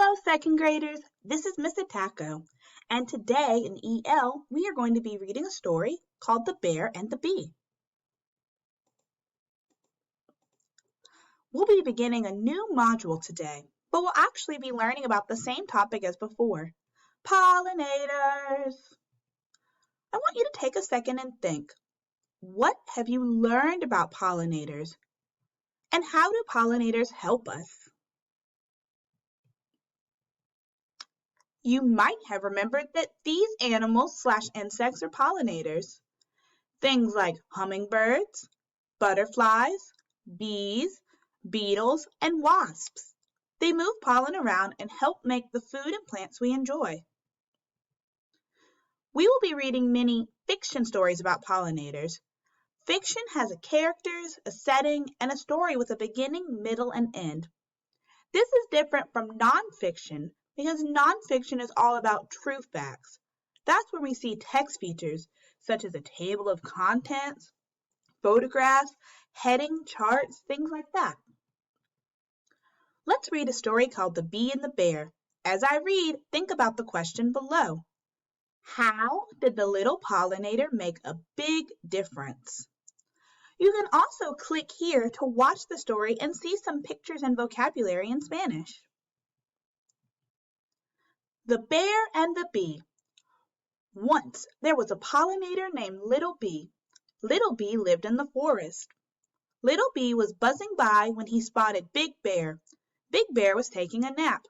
Hello, second graders. This is Miss Atako, and today in EL we are going to be reading a story called The Bear and the Bee. We'll be beginning a new module today, but we'll actually be learning about the same topic as before, pollinators. I want you to take a second and think, what have you learned about pollinators? And how do pollinators help us? You might have remembered that these animals/insects are pollinators. Things like hummingbirds, butterflies, bees, beetles, and wasps. They move pollen around and help make the food and plants we enjoy. We will be reading many fiction stories about pollinators. Fiction has characters, a setting, and a story with a beginning, middle, and end. This is different from nonfiction because nonfiction is all about true facts. That's where we see text features such as a table of contents, photographs, heading, charts, things like that. Let's read a story called The Bee and the Bear. As I read, think about the question below. How did the little pollinator make a big difference? You can also click here to watch the story and see some pictures and vocabulary in Spanish. The Bear and the Bee. Once there was a pollinator named Little Bee. Little Bee lived in the forest. Little Bee was buzzing by when he spotted Big Bear. Big Bear was taking a nap.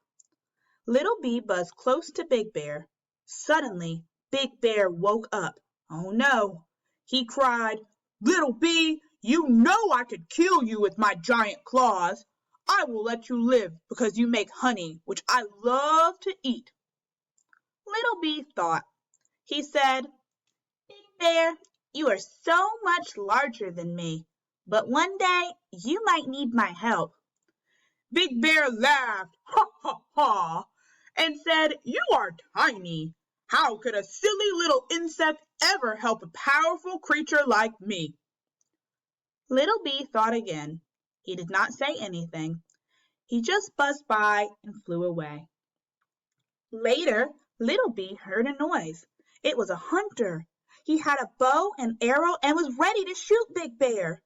Little Bee buzzed close to Big Bear. Suddenly, Big Bear woke up. Oh no! He cried, "Little Bee, you know I could kill you with my giant claws. I will let you live because you make honey, which I love to eat." Little Bee thought. He said, "Big Bear, you are so much larger than me, but one day you might need my help." Big Bear laughed, ha ha ha, and said, "You are tiny. How could a silly little insect ever help a powerful creature like me?" Little Bee thought again. He did not say anything. He just buzzed by and flew away. Later, Little Bee heard a noise. It was a hunter. He had a bow and arrow and was ready to shoot Big Bear.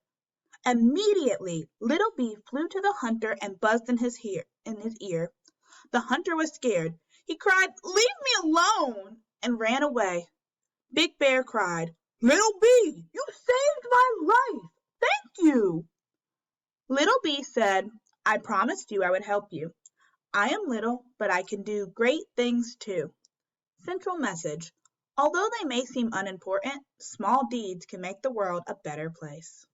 Immediately, Little Bee flew to the hunter and buzzed in his ear. The hunter was scared. He cried, "Leave me alone," and ran away. Big Bear cried, "Little Bee, you saved my life. Thank you." Little Bee said, "I promised you I would help you. I am little, but I can do great things too." Central message. Although they may seem unimportant, small deeds can make the world a better place.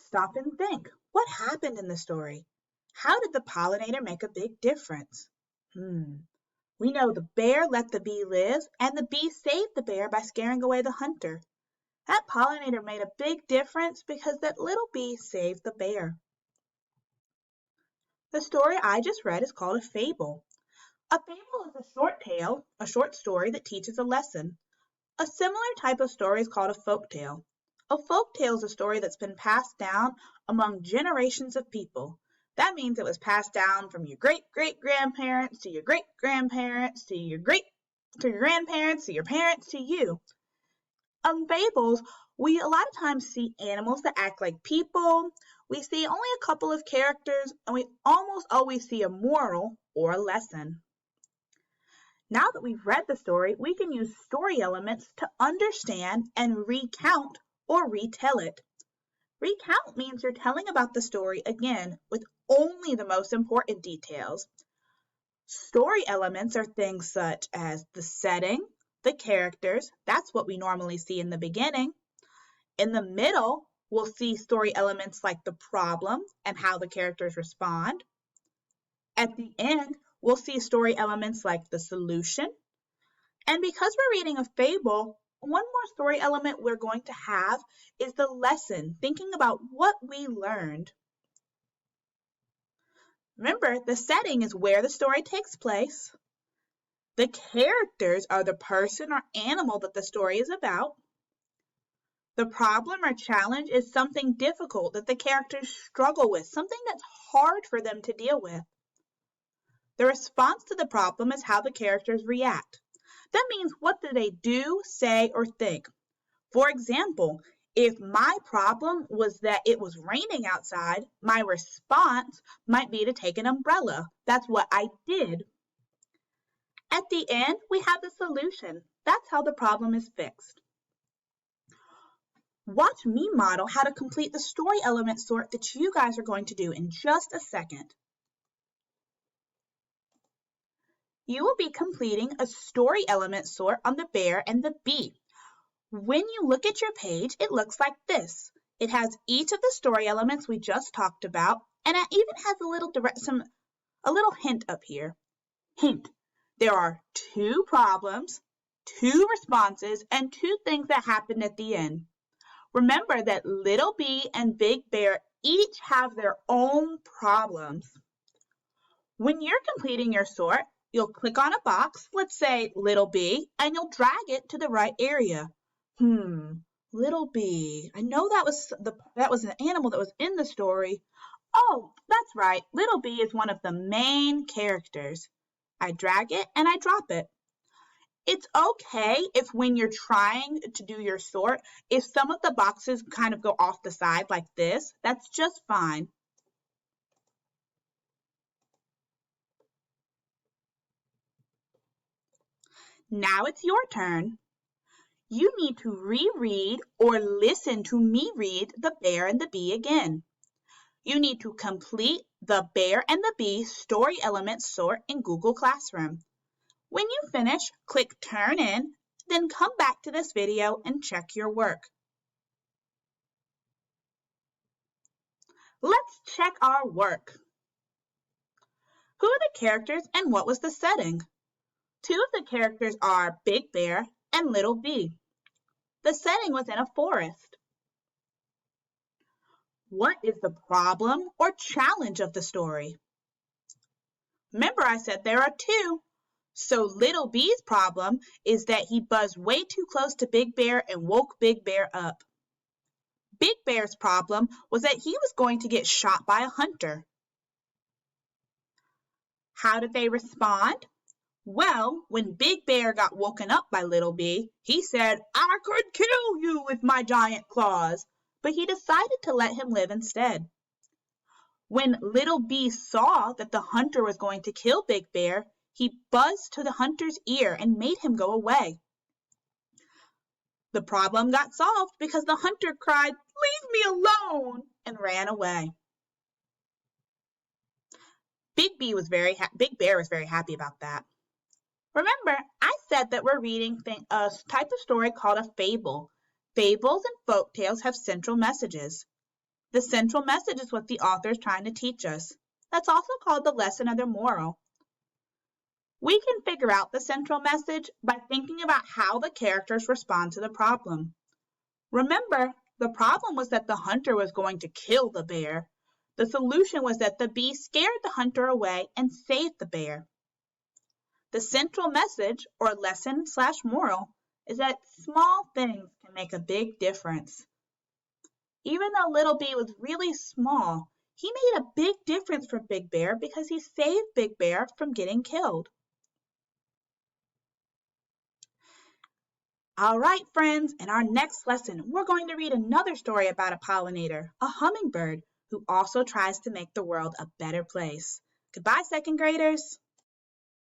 Stop and think. What happened in the story? How did the pollinator make a big difference? We know the bear let the bee live, and the bee saved the bear by scaring away the hunter. That pollinator made a big difference because that little bee saved the bear. The story I just read is called a fable. A fable is a short tale, a short story that teaches a lesson. A similar type of story is called a folk tale. A folk tale is a story that's been passed down among generations of people. That means it was passed down from your great-great-grandparents to your great-grandparents to your grandparents to your parents to you. Fables, we a lot of times see animals that act like people. We see only a couple of characters, and we almost always see a moral or a lesson. Now that we've read the story, we can use story elements to understand and recount or retell it. Recount means you're telling about the story again with only the most important details. Story elements are things such as the setting, the characters, that's what we normally see in the beginning. In the middle, we'll see story elements like the problem and how the characters respond. At the end, we'll see story elements like the solution. And because we're reading a fable, one more story element we're going to have is the lesson, thinking about what we learned. Remember, the setting is where the story takes place. The characters are the person or animal that the story is about. The problem or challenge is something difficult that the characters struggle with, something that's hard for them to deal with. The response to the problem is how the characters react. That means what do they do, say, or think. For example, if my problem was that it was raining outside, my response might be to take an umbrella. That's what I did. At the end, we have the solution. That's how the problem is fixed. Watch me model how to complete the story element sort that you guys are going to do in just a second. You will be completing a story element sort on the bear and the bee. When you look at your page, it looks like this. It has each of the story elements we just talked about, and it even has a little hint up here. Hint, there are 2 problems, 2 responses, and 2 things that happened at the end. Remember that Little Bee and Big Bear each have their own problems. When you're completing your sort, you'll click on a box, let's say Little Bee, and you'll drag it to the right area. Little Bee. I know that was an animal that was in the story. Oh, that's right. Little Bee is one of the main characters. I drag it and I drop it. It's okay if when you're trying to do your sort, if some of the boxes kind of go off the side like this, that's just fine. Now it's your turn. You need to reread or listen to me read The Bear and the Bee again. You need to complete the Bear and the Bee story element sort in Google Classroom. When you finish, click Turn In, then come back to this video and check your work. Let's check our work. Who are the characters and what was the setting? 2 of the characters are Big Bear and Little Bee. The setting was in a forest. What is the problem or challenge of the story? Remember I said there are 2. So Little Bee's problem is that he buzzed way too close to Big Bear and woke Big Bear up. Big Bear's problem was that he was going to get shot by a hunter. How did they respond? Well, when Big Bear got woken up by Little Bee, he said, "I could kill you with my giant claws," but he decided to let him live instead. When Little Bee saw that the hunter was going to kill Big Bear, he buzzed to the hunter's ear and made him go away. The problem got solved because the hunter cried, "Leave me alone," and ran away. Big Bear was very happy about that. Remember, I said that we're reading a type of story called a fable. Fables and folk tales have central messages. The central message is what the author is trying to teach us. That's also called the lesson or the moral. We can figure out the central message by thinking about how the characters respond to the problem. Remember, the problem was that the hunter was going to kill the bear. The solution was that the bee scared the hunter away and saved the bear. The central message, or lesson/moral, is that small things can make a big difference. Even though Little Bee was really small, he made a big difference for Big Bear because he saved Big Bear from getting killed. All right, friends, in our next lesson, we're going to read another story about a pollinator, a hummingbird, who also tries to make the world a better place. Goodbye, second graders.